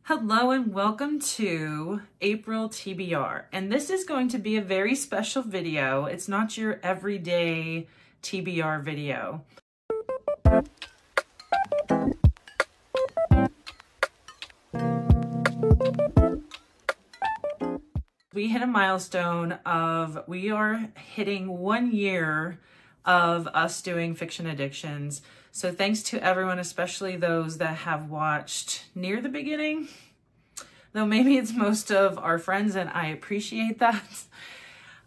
Hello and welcome to April TBR, and this is going to be a very special video. It's not your everyday TBR video. We hit a milestone of, we are hitting 1 year of us doing Fiction Addictions. So thanks to everyone, especially those that have watched near the beginning, though maybe it's most of our friends, and I appreciate that.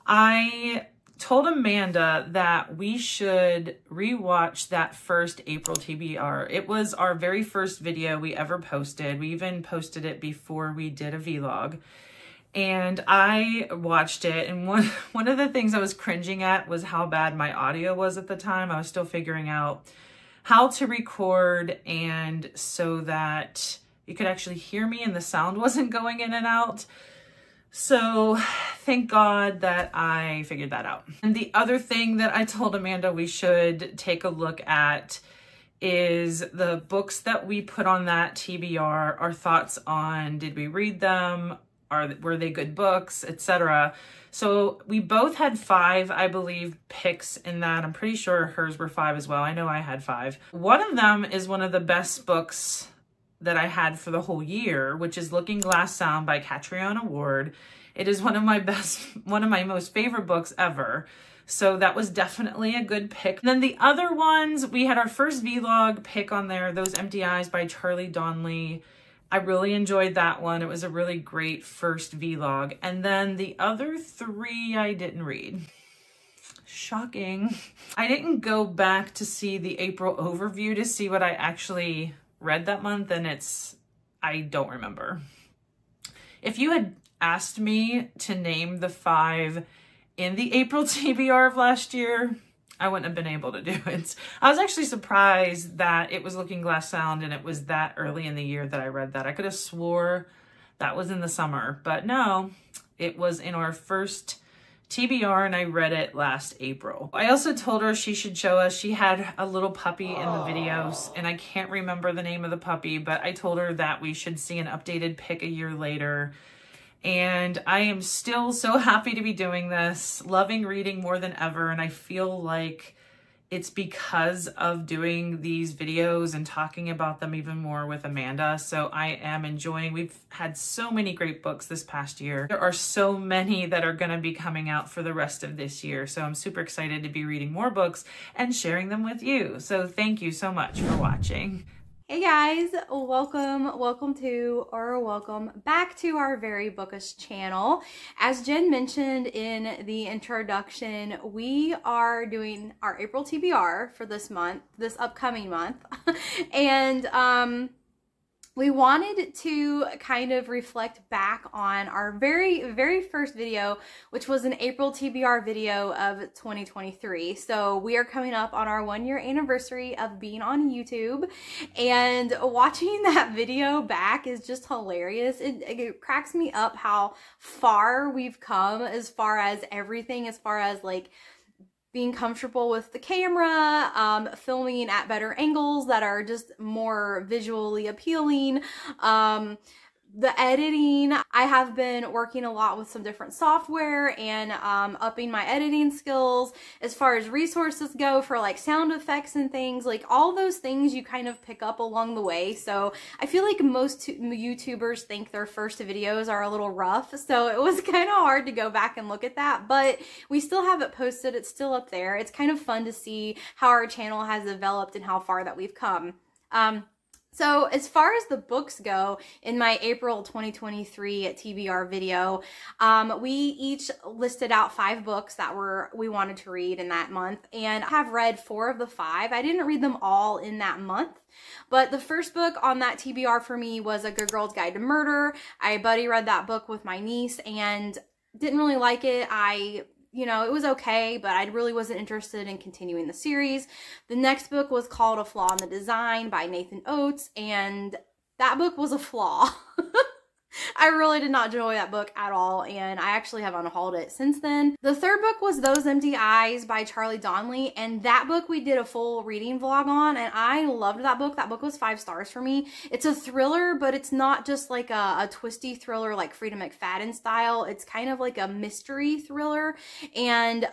I told Amanda that we should rewatch that first April TBR. It was our very first video we ever posted. We even posted it before we did a vlog. And I watched it, and one of the things I was cringing at was how bad my audio was at the time. I was still figuring out how to record and so that you could actually hear me and the sound wasn't going in and out. So thank God that I figured that out. And the other thing that I told Amanda we should take a look at is the books that we put on that TBR, our thoughts on, did we read them? Were they good books, etc. So we both had 5, I believe, picks in that. I'm pretty sure hers were 5 as well. I know I had 5. One of them is one of the best books that I had for the whole year, which is Looking Glass Sound by Catriona Ward. It is one of my most favorite books ever. So that was definitely a good pick. Then the other ones, we had our first vlog pick on there, Those Empty Eyes by Charlie Donnelly. I really enjoyed that one. It was a really great first vlog. And then the other 3 I didn't read. Shocking. I didn't go back to see the April overview to see what I actually read that month, and I don't remember. If you had asked me to name the 5 in the April TBR of last year, I wouldn't have been able to do it. I was actually surprised that it was Looking Glass Sound and it was that early in the year that I read that. I could have swore that was in the summer, but no, it was in our first TBR and I read it last April. I also told her she should show us, she had a little puppy in the videos and I can't remember the name of the puppy, but I told her that we should see an updated pick a year later. And I am still so happy to be doing this, loving reading more than ever. And I feel like it's because of doing these videos and talking about them even more with Amanda. So I am enjoying, we've had so many great books this past year. There are so many that are going to be coming out for the rest of this year. So I'm super excited to be reading more books and sharing them with you. So thank you so much for watching. Hey guys, welcome back to our very bookish channel. As Jen mentioned in the introduction, we are doing our April TBR for this upcoming month. And we wanted to kind of reflect back on our very first video, which was an April TBR video of 2023. So we are coming up on our 1 year anniversary of being on YouTube, and watching that video back is just hilarious. It cracks me up how far we've come as far as everything, as far as like being comfortable with the camera, filming at better angles that are just more visually appealing. The editing, I have been working a lot with some different software and upping my editing skills. As far as resources go for like sound effects and things, like all those things you kind of pick up along the way. So I feel like most YouTubers think their first videos are a little rough. So it was kind of hard to go back and look at that, but we still have it posted. It's still up there. It's kind of fun to see how our channel has developed and how far that we've come. So as far as the books go, in my April 2023 TBR video, we each listed out 5 books that we wanted to read in that month, and I have read 4 of the 5. I didn't read them all in that month, but the first book on that TBR for me was A Good Girl's Guide to Murder. I buddy read that book with my niece and didn't really like it. You know, it was okay, but I really wasn't interested in continuing the series. The next book was called A Flaw in the Design by Nathan Oates, and that book was a flaw. I really did not enjoy that book at all, and I actually have unhauled it since then. The third book was Those Empty Eyes by Charlie Donnelly, and that book we did a full reading vlog on, and I loved that book. That book was 5 stars for me. It's a thriller, but it's not just like a twisty thriller like Frida McFadden style. It's kind of like a mystery thriller, and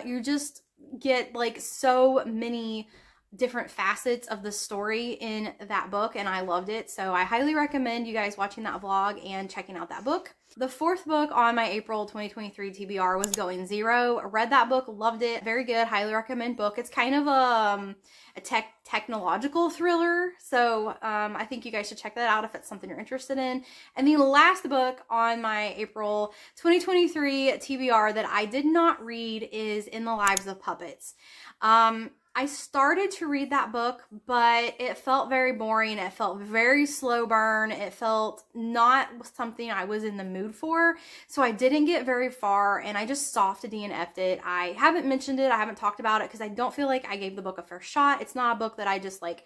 you just get like so many different facets of the story in that book, and I loved it. So I highly recommend you guys watching that vlog and checking out that book. The fourth book on my April 2023 TBR was Going Zero. I read that book, loved it, very good, highly recommend book. It's kind of a technological thriller, so I think you guys should check that out if it's something you're interested in. And the last book on my April 2023 TBR that I did not read is In the Lives of Puppets. I started to read that book, but it felt very boring. It felt very slow burn. It felt not something I was in the mood for. So I didn't get very far, and I just soft DNF'd it. I haven't mentioned it. I haven't talked about it because I don't feel like I gave the book a fair shot. It's not a book that I just like,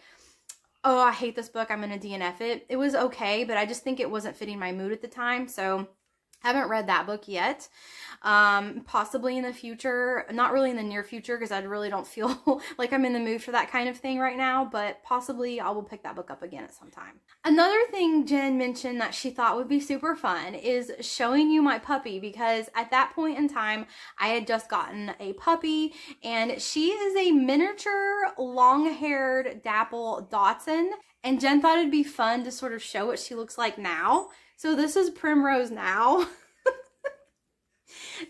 oh, I hate this book, I'm going to DNF it. It was okay, but I just think it wasn't fitting my mood at the time. So haven't read that book yet. Possibly in the future, not really in the near future because I really don't feel like I'm in the mood for that kind of thing right now, but possibly I will pick that book up again at some time. Another thing Jen mentioned that she thought would be super fun is showing you my puppy, because at that point in time I had just gotten a puppy, and she is a miniature long-haired dapple Dachshund, and Jen thought it'd be fun to sort of show what she looks like now. So this is Primrose now.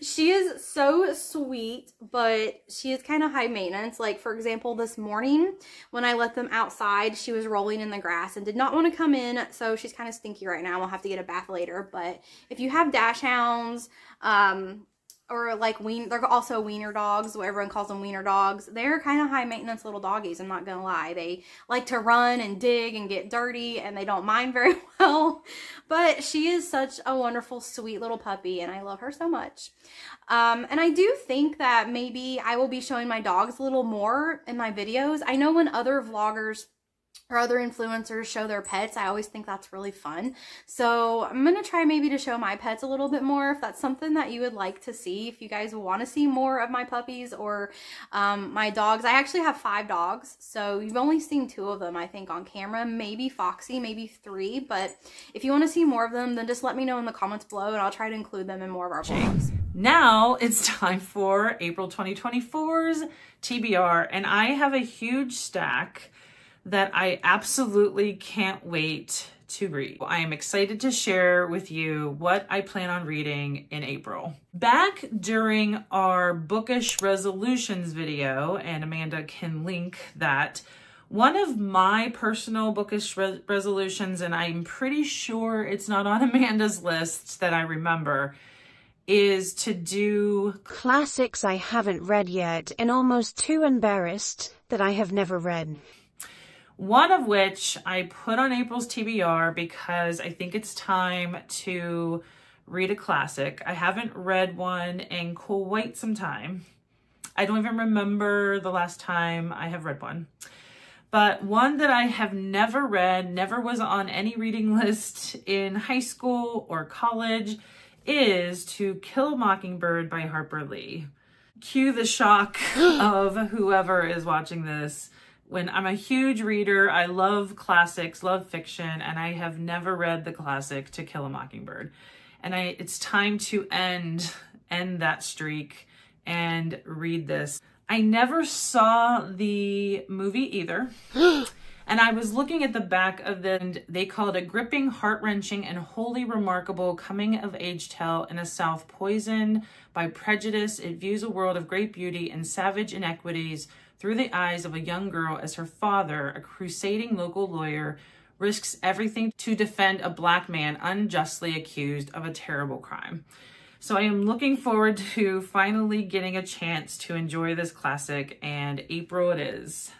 She is so sweet, but she is kind of high maintenance. Like, for example, this morning when I let them outside, she was rolling in the grass and did not want to come in. So she's kind of stinky right now. We'll have to get a bath later. But if you have dachshunds, or like they're also wiener dogs, what everyone calls them, wiener dogs. They're kind of high maintenance little doggies, I'm not gonna lie. They like to run and dig and get dirty, and they don't mind very well. But she is such a wonderful, sweet little puppy, and I love her so much. And I do think that maybe I will be showing my dogs a little more in my videos. I know when other vloggers or other influencers show their pets, I always think that's really fun. So I'm going to try maybe to show my pets a little bit more if that's something that you would like to see. If you guys want to see more of my puppies or my dogs. I actually have 5 dogs, so you've only seen 2 of them, I think, on camera. Maybe Foxy, maybe 3. But if you want to see more of them, then just let me know in the comments below, and I'll try to include them in more of our vlogs. Now it's time for April 2024's TBR, and I have a huge stack that I absolutely can't wait to read. I am excited to share with you what I plan on reading in April. Back during our bookish resolutions video, and Amanda can link that, one of my personal bookish resolutions, and I'm pretty sure it's not on Amanda's list that I remember, is to do classics I haven't read yet and almost too embarrassed that I have never read. One of which I put on April's TBR because I think it's time to read a classic. I haven't read one in quite some time. I don't even remember the last time I have read one. But one that I have never read, never was on any reading list in high school or college, is To Kill a Mockingbird by Harper Lee. Cue the shock of whoever is watching this. When I'm a huge reader, I love classics, love fiction, and I have never read the classic To Kill a Mockingbird. And it's time to end that streak and read this. I never saw the movie either. And I was looking at the back of the, and they call it a gripping, heart-wrenching, and wholly remarkable coming-of-age tale in a South poisoned by prejudice. It views a world of great beauty and savage inequities through the eyes of a young girl as her father, a crusading local lawyer, risks everything to defend a Black man unjustly accused of a terrible crime. So I am looking forward to finally getting a chance to enjoy this classic, and April it is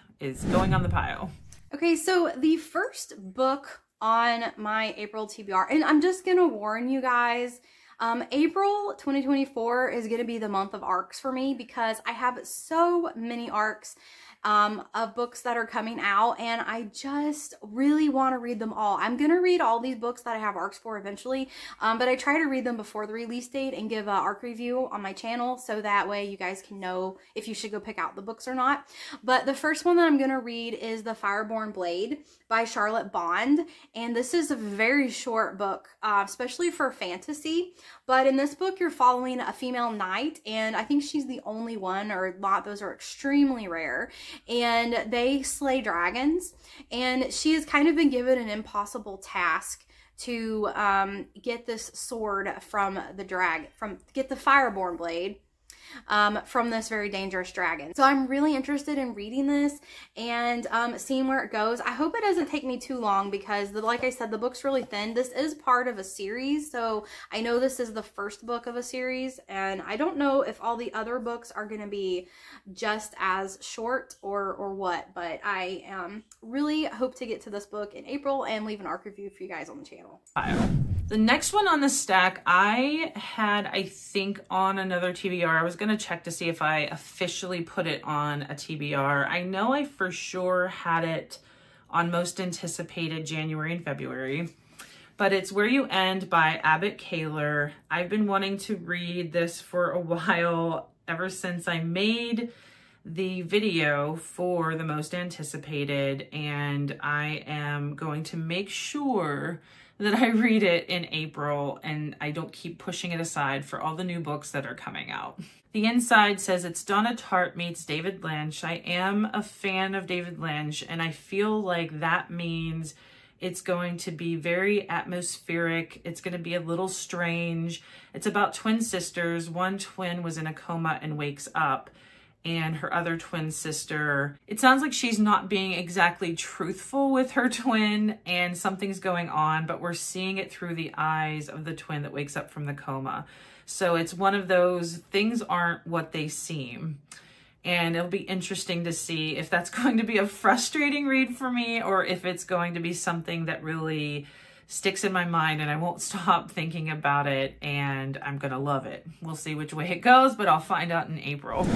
going on the pile. Okay, so the first book on my April TBR, and I'm just gonna warn you guys, April 2024 is going to be the month of arcs for me because I have so many arcs of books that are coming out, and I just really want to read them all. I'm going to read all these books that I have arcs for eventually, but I try to read them before the release date and give an arc review on my channel, so that way you guys can know if you should go pick out the books or not. But the first one that I'm going to read is The Fireborn Blade by Charlotte Bond, and this is a very short book, especially for fantasy. But in this book, you're following a female knight, and I think she's the only one, or a lot, those are extremely rare, and they slay dragons, and she has kind of been given an impossible task to get this sword from the get the Fireborn Blade from this very dangerous dragon. So I'm really interested in reading this and seeing where it goes. I hope it doesn't take me too long because, like I said, the book's really thin. This is part of a series, so I know this is the first book of a series, and I don't know if all the other books are going to be just as short or what, but I really hope to get to this book in April and leave an arc review for you guys on the channel. The next one on the stack, I had, I think, on another TBR. I was going to check to see if I officially put it on a TBR. I know I for sure had it on Most Anticipated January and February, but it's Where You End by Abbott Kaler. I've been wanting to read this for a while, ever since I made the video for the Most Anticipated, and I am going to make sure that I read it in April and I don't keep pushing it aside for all the new books that are coming out. The inside says it's Donna Tartt meets David Lynch. I am a fan of David Lynch, and I feel like that means it's going to be very atmospheric. It's going to be a little strange. It's about twin sisters. One twin was in a coma and wakes up, and her other twin sister, it sounds like she's not being exactly truthful with her twin and something's going on, but we're seeing it through the eyes of the twin that wakes up from the coma. So it's one of those things aren't what they seem. And it'll be interesting to see if that's going to be a frustrating read for me or if it's going to be something that really sticks in my mind and I won't stop thinking about it and I'm gonna love it. We'll see which way it goes, but I'll find out in April.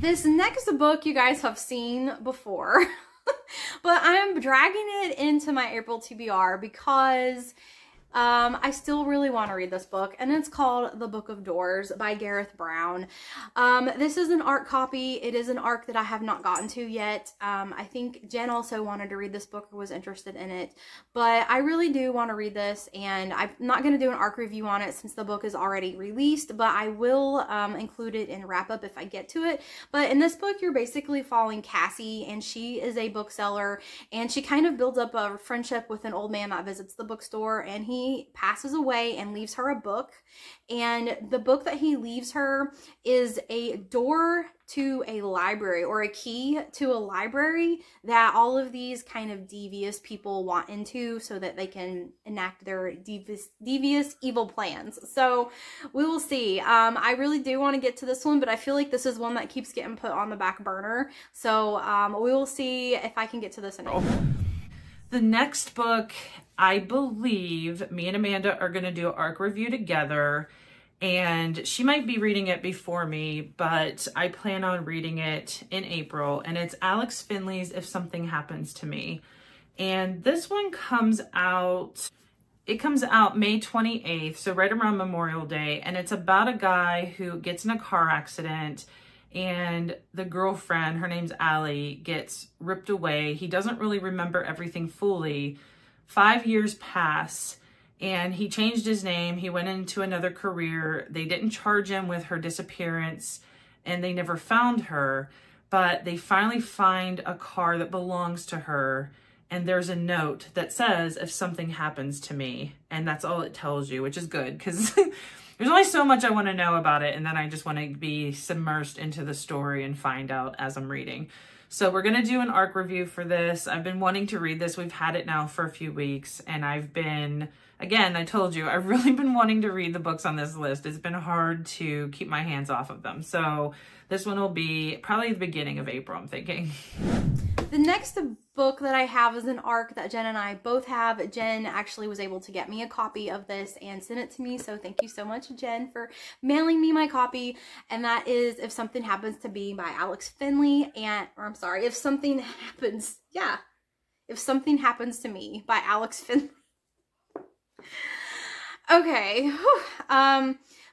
This next book you guys have seen before, but I'm dragging it into my April TBR because I still really want to read this book, and it's called The Book of Doors by Gareth Brown. This is an ARC copy. It is an ARC that I have not gotten to yet. I think Jen also wanted to read this book or was interested in it, but I really do want to read this, and I'm not going to do an ARC review on it since the book is already released, but I will include it in wrap up if I get to it. But in this book, you're basically following Cassie, and she is a bookseller, and she kind of builds up a friendship with an old man that visits the bookstore, and he passes away and leaves her a book, and the book that he leaves her is a door to a library, or a key to a library that all of these kind of devious people want into so that they can enact their devious evil plans. So we will see. I really do want to get to this one, but I feel like this is one that keeps getting put on the back burner. So we will see if I can get to this in April. The next book, I believe me and Amanda are going to do an ARC review together, and she might be reading it before me, but I plan on reading it in April, and it's Alex Finley's If Something Happens to Me. And this one comes out, it comes out May 28th, so right around Memorial Day, and it's about a guy who gets in a car accident, and the girlfriend, her name's Allie, gets ripped away. He doesn't really remember everything fully. 5 years pass, and he changed his name. He went into another career. They didn't charge him with her disappearance, and they never found her, but they finally find a car that belongs to her, and there's a note that says, if something happens to me, and that's all it tells you, which is good, because there's only so much I want to know about it, and then I just want to be submersed into the story and find out as I'm reading. So we're going to do an ARC review for this. I've been wanting to read this. We've had it now for a few weeks, and I've been, again, I told you, I've really been wanting to read the books on this list. It's been hard to keep my hands off of them. So This one will be probably the beginning of April, I'm thinking. The next book that I have is an ARC that Jen and I both have. Jen actually was able to get me a copy of this and send it to me. So thank you so much, Jen, for mailing me my copy. And that is If Something Happens to Me by Alex Finley. If Something Happens to Me by Alex Finley. Okay.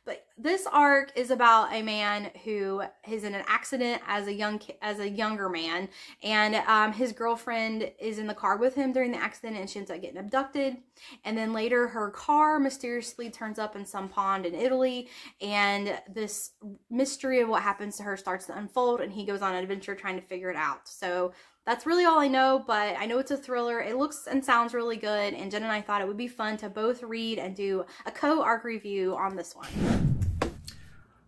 But this arc is about a man who is in an accident as a younger man, and his girlfriend is in the car with him during the accident, and she ends up getting abducted. And then later, her car mysteriously turns up in some pond in Italy, and this mystery of what happens to her starts to unfold, and he goes on an adventure trying to figure it out. So that's really all I know, but I know it's a thriller. It looks and sounds really good, and Jen and I thought it would be fun to both read and do a co-arc review on this one.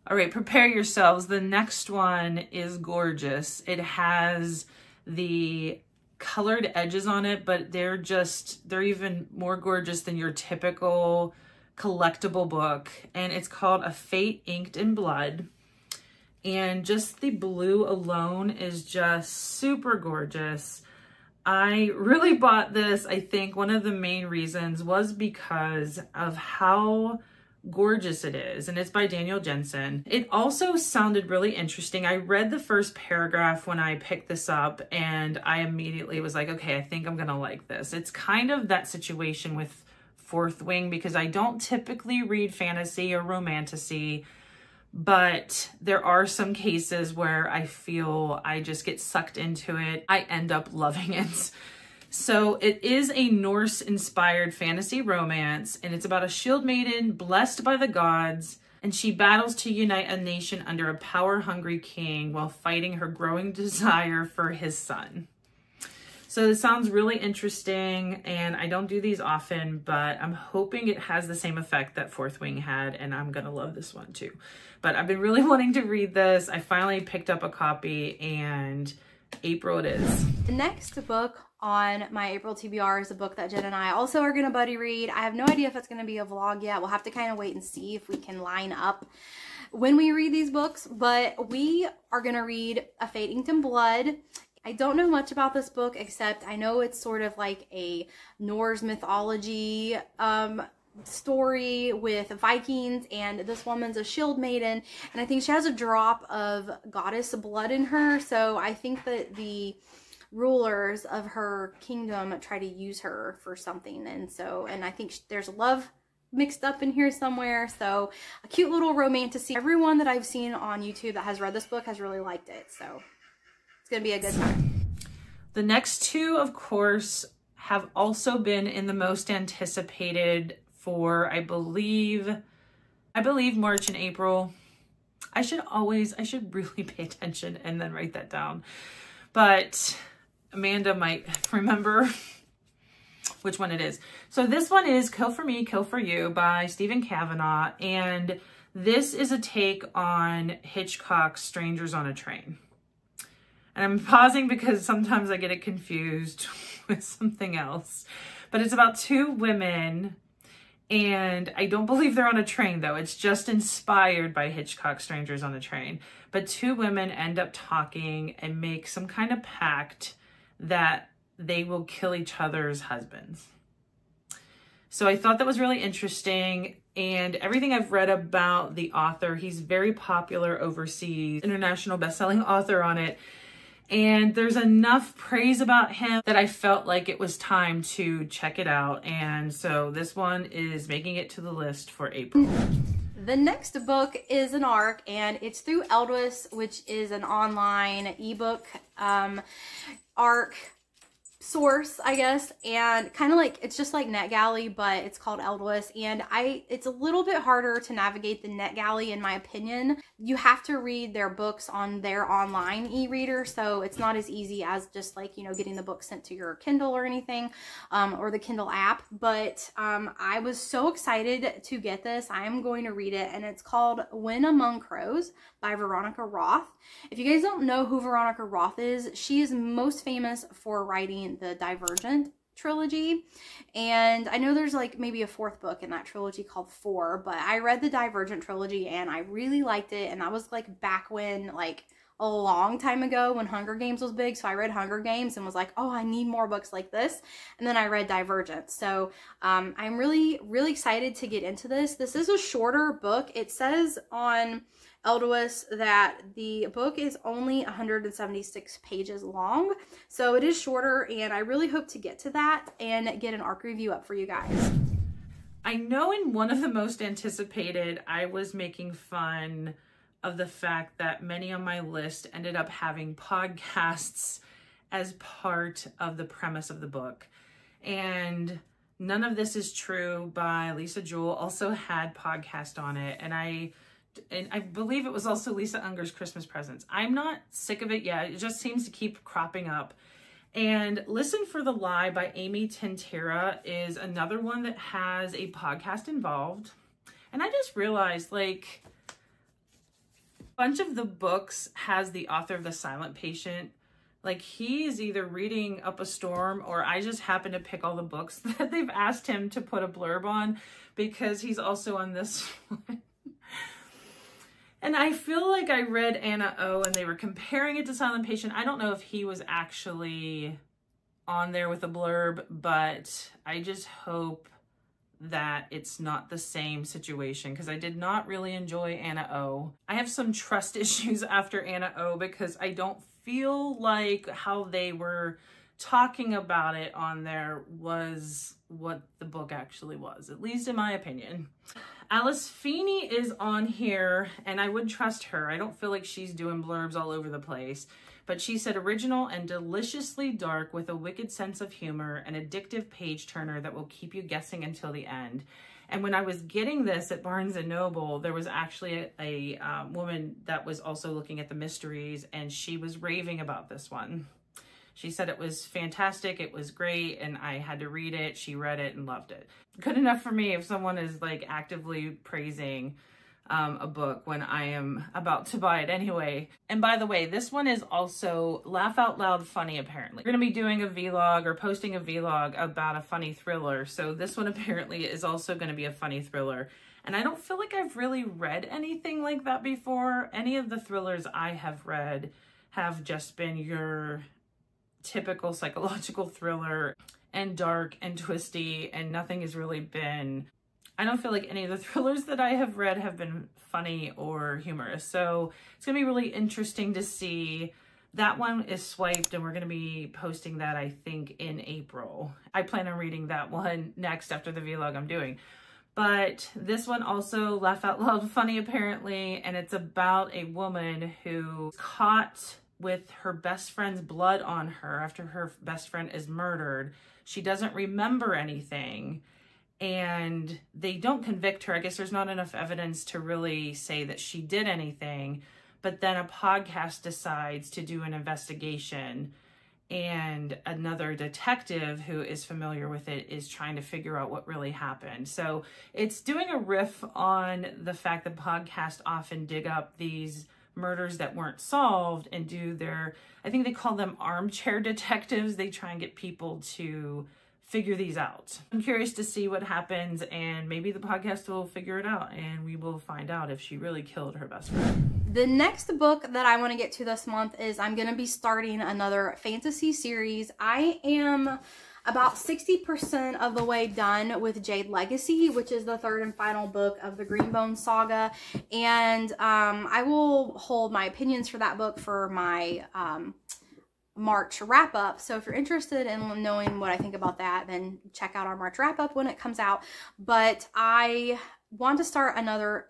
All right, prepare yourselves. The next one is gorgeous. It has the colored edges on it, but they're even more gorgeous than your typical collectible book, and it's called A Fate Inked in Blood. And just the blue alone is just super gorgeous. I really bought this. I think one of the main reasons was because of how gorgeous it is, and it's by Daniel Jensen. It also sounded really interesting. I read the first paragraph when I picked this up, and I immediately was like, okay, I think I'm gonna like this. It's kind of that situation with Fourth Wing, because I don't typically read fantasy or romantasy, but there are some cases where I feel I just get sucked into it. I end up loving it. So it is a Norse-inspired fantasy romance, and it's about a shield maiden blessed by the gods, and she battles to unite a nation under a power-hungry king while fighting her growing desire for his son. So this sounds really interesting, and I don't do these often, but I'm hoping it has the same effect that Fourth Wing had, and I'm gonna love this one too. But I've been really wanting to read this. I finally picked up a copy, and April it is. The next book on my April TBR is a book that Jen and I also are gonna buddy read. I have no idea if it's gonna be a vlog yet. We'll have to kind of wait and see if we can line up when we read these books, but we are gonna read A Fate Inked in Blood. I don't know much about this book, except I know it's sort of like a Norse mythology story with Vikings, and this woman's a shield maiden, and I think she has a drop of goddess blood in her, so I think that the rulers of her kingdom try to use her for something, and I think there's love mixed up in here somewhere, so a cute little romantasy. Everyone that I've seen on YouTube that has read this book has really liked it, so it's gonna be a good time. The next two, of course, have also been in the most anticipated for, I believe March and April. I should really pay attention and then write that down. But Amanda might remember which one it is. So this one is Kill for Me, Kill for You by Stephen Kavanaugh. And this is a take on Hitchcock's Strangers on a Train. And I'm pausing because sometimes I get it confused with something else. But it's about two women, and I don't believe they're on a train though. It's just inspired by Hitchcock's Strangers on a Train. But two women end up talking and make some kind of pact that they will kill each other's husbands. So I thought that was really interesting, and everything I've read about the author, he's very popular overseas, international best-selling author on it. And there's enough praise about him that I felt like it was time to check it out. And so this one is making it to the list for April. The next book is an ARC, and it's through Eldwis, which is an online ebook ARC source, I guess, and kind of like, it's just like NetGalley, but it's called Eldwis, and it's a little bit harder to navigate the NetGalley in my opinion. You have to read their books on their online e-reader, so it's not as easy as just like, you know, getting the book sent to your Kindle or anything, or the Kindle app, but I was so excited to get this. I am going to read it, and it's called When Among Crows by Veronica Roth. If you guys don't know who Veronica Roth is, she is most famous for writing the Divergent trilogy. And I know there's like maybe a fourth book in that trilogy called 4, but I read the Divergent trilogy and I really liked it. And that was like back when, like a long time ago, when Hunger Games was big. So I read Hunger Games and was like, oh, I need more books like this. And then I read Divergent. So I'm really, really excited to get into this. This is a shorter book. It says on Eldois that the book is only 176 pages long. So it is shorter, and I really hope to get to that and get an ARC review up for you guys. I know in one of the most anticipated, I was making fun of the fact that many on my list ended up having podcasts as part of the premise of the book. And None of This Is True by Lisa Jewell also had podcast on it. And I believe it was also Lisa Unger's Christmas Presents. I'm not sick of it yet. It just seems to keep cropping up. And Listen for the Lie by Amy Tintera is another one that has a podcast involved. And I just realized, like, a bunch of the books has the author of The Silent Patient. Like, he is either reading up a storm, or I just happen to pick all the books that they've asked him to put a blurb on, because he's also on this one. And I feel like I read Anna O and they were comparing it to Silent Patient. I don't know if he was actually on there with a blurb, but I just hope that it's not the same situation, because I did not really enjoy Anna O. I have some trust issues after Anna O because I don't feel like how they were talking about it on there was what the book actually was, at least in my opinion. Alice Feeney is on here, and I would trust her. I don't feel like she's doing blurbs all over the place. But she said, original and deliciously dark with a wicked sense of humor, an addictive page turner that will keep you guessing until the end. And when I was getting this at Barnes & Noble, there was actually a woman that was also looking at the mysteries, and she was raving about this one. She said it was fantastic, it was great, and I had to read it. She read it and loved it. Good enough for me if someone is like actively praising a book when I am about to buy it anyway. And by the way, this one is also laugh out loud funny, apparently. We're gonna be doing a vlog or posting a vlog about a funny thriller. So this one apparently is also gonna be a funny thriller. And I don't feel like I've really read anything like that before. Any of the thrillers I have read have just been your typical psychological thriller, and dark and twisty, and nothing has really been, I don't feel like any of the thrillers that I have read have been funny or humorous. So it's gonna be really interesting to see. That one is swiped, and we're gonna be posting that, I think, in April. I plan on reading that one next after the vlog I'm doing. But this one also laugh out loud funny, apparently, and it's about a woman who caught with her best friend's blood on her after her best friend is murdered. She doesn't remember anything, and they don't convict her. I guess there's not enough evidence to really say that she did anything, but then a podcast decides to do an investigation, and another detective who is familiar with it is trying to figure out what really happened. So it's doing a riff on the fact that podcasts often dig up these murders that weren't solved and do their, I think they call them armchair detectives. They try and get people to figure these out. I'm curious to see what happens, and maybe the podcast will figure it out and we will find out if she really killed her best friend. The next book that I want to get to this month is I'm going to be starting another fantasy series. I am about 60% of the way done with Jade Legacy, which is the third and final book of the Greenbone saga. And I will hold my opinions for that book for my March wrap up. So if you're interested in knowing what I think about that, then check out our March wrap up when it comes out. But I want to start another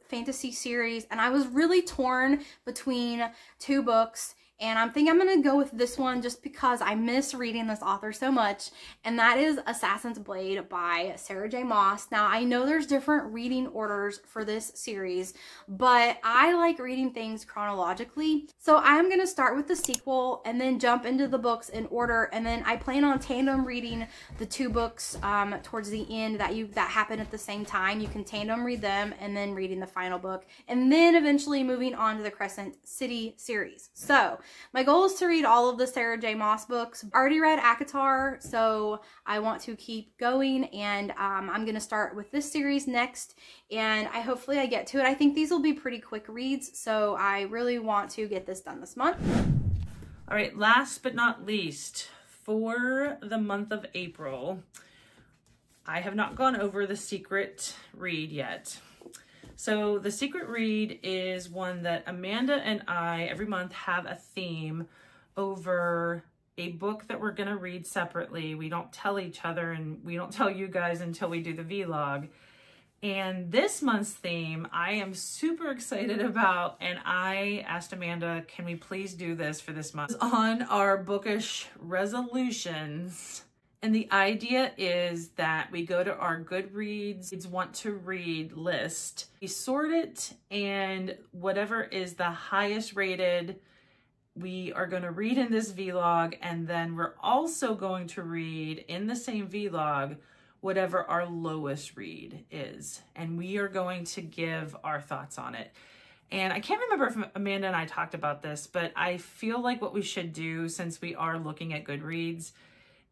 fantasy series, and I was really torn between two books. And I'm thinking I'm going to go with this one just because I miss reading this author so much. And that is Assassin's Blade by Sarah J. Maas. Now, I know there's different reading orders for this series, but I like reading things chronologically. So I'm going to start with the sequel and then jump into the books in order. And then I plan on tandem reading the two books towards the end that happen at the same time. You can tandem read them and then reading the final book. And then eventually moving on to the Crescent City series. So my goal is to read all of the Sarah J. Maas books. I already read ACOTAR, so I want to keep going, and I'm going to start with this series next, and hopefully I get to it. I think these will be pretty quick reads, so I really want to get this done this month. All right, last but not least, for the month of April, I have not gone over the secret read yet. So the secret read is one that Amanda and I every month have a theme over a book that we're going to read separately. We don't tell each other and we don't tell you guys until we do the vlog. And this month's theme I am super excited about, and I asked Amanda, can we please do this for this month? It's on our bookish resolutions. And the idea is that we go to our Goodreads want to read list. We sort it, and whatever is the highest rated, we are going to read in this vlog. And then we're also going to read in the same vlog whatever our lowest read is. And we are going to give our thoughts on it. And I can't remember if Amanda and I talked about this, but I feel like what we should do, since we are looking at Goodreads,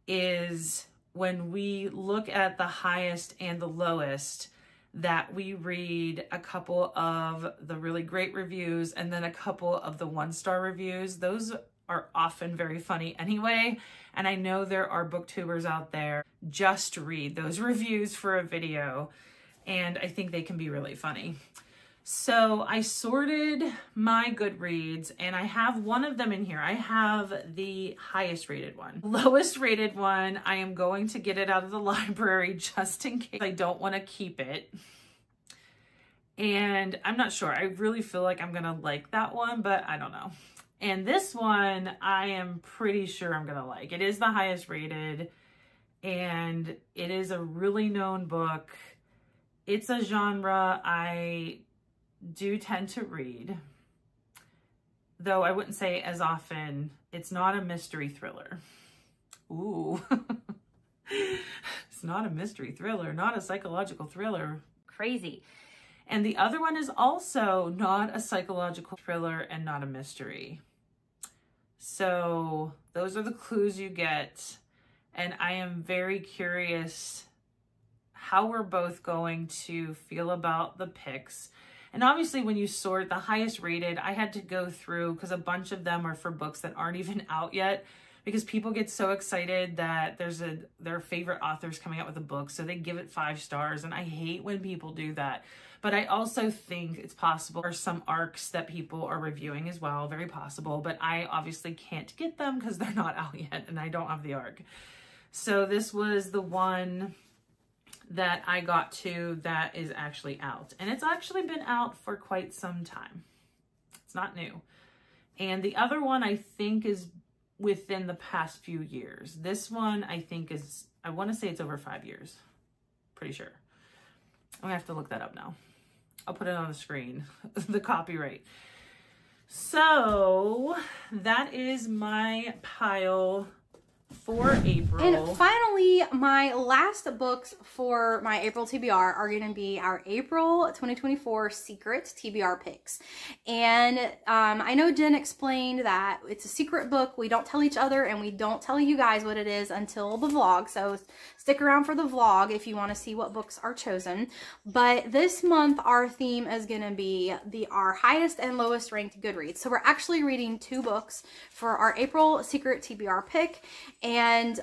is when we look at the highest and the lowest, that we read a couple of the really great reviews and then a couple of the 1-star reviews. Those are often very funny anyway. And I know there are booktubers out there just read those reviews for a video, and I think they can be really funny. So I sorted my Goodreads, and I have one of them in here. I have the highest rated one. Lowest rated one, I am going to get it out of the library just in case I don't want to keep it. And I'm not sure. I really feel like I'm going to like that one, but I don't know. And this one, I am pretty sure I'm going to like. It is the highest rated, and it is a really known book. It's a genre I do tend to read, though I wouldn't say as often. It's not a mystery thriller. Ooh. It's not a mystery thriller, not a psychological thriller. Crazy. And the other one is also not a psychological thriller and not a mystery. So those are the clues you get. And I am very curious how we're both going to feel about the picks. And obviously when you sort the highest rated, I had to go through, because a bunch of them are for books that aren't even out yet, because people get so excited that their favorite author's coming out with a book, so they give it 5 stars, and I hate when people do that. But I also think it's possible there are some arcs that people are reviewing as well, very possible, but I obviously can't get them because they're not out yet and I don't have the arc. So this was the one that I got to that is actually out, and it's actually been out for quite some time. It's not new. And the other one I think is within the past few years. This one I think is, I want to say it's over 5 years. Pretty sure. I'm gonna have to look that up now. I'll put it on the screen, the copyright. So that is my pile for April. And finally, my last books for my April TBR are going to be our April 2024 Secret TBR Picks. And I know Jen explained that it's a secret book. We don't tell each other, and we don't tell you guys what it is until the vlog. So stick around for the vlog if you want to see what books are chosen. But this month, our theme is going to be our highest and lowest ranked Goodreads. So we're actually reading 2 books for our April Secret TBR Pick. And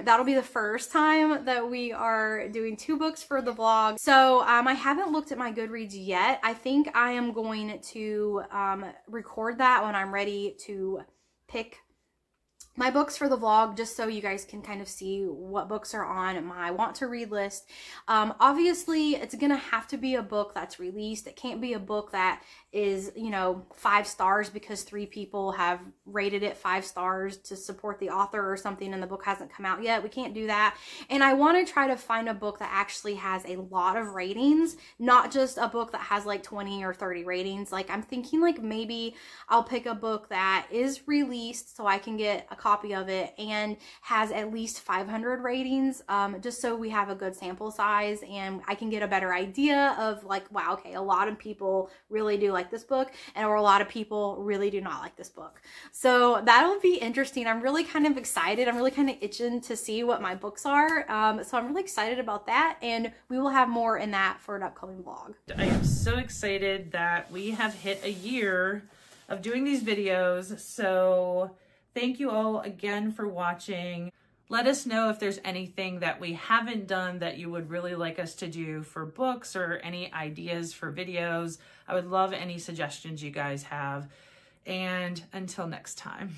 that'll be the first time that we are doing 2 books for the vlog. So I haven't looked at my Goodreads yet. I think I am going to record that when I'm ready to pick my books for the vlog, just so you guys can kind of see what books are on my want to read list. Obviously, it's gonna have to be a book that's released. It can't be a book that is, you know, 5 stars because 3 people have rated it 5 stars to support the author or something and the book hasn't come out yet. We can't do that. And I want to try to find a book that actually has a lot of ratings, not just a book that has like 20 or 30 ratings. Like, I'm thinking like maybe I'll pick a book that is released so I can get a copy of it and has at least 500 ratings, just so we have a good sample size and I can get a better idea of like, wow, okay, a lot of people really do like this book, or a lot of people really do not like this book. So that'll be interesting. I'm really kind of excited. I'm really kind of itching to see what my books are. So I'm really excited about that, and we will have more in that for an upcoming vlog. I am so excited that we have hit a year of doing these videos. So thank you all again for watching. Let us know if there's anything that we haven't done that you would really like us to do for books, or any ideas for videos. I would love any suggestions you guys have. And until next time.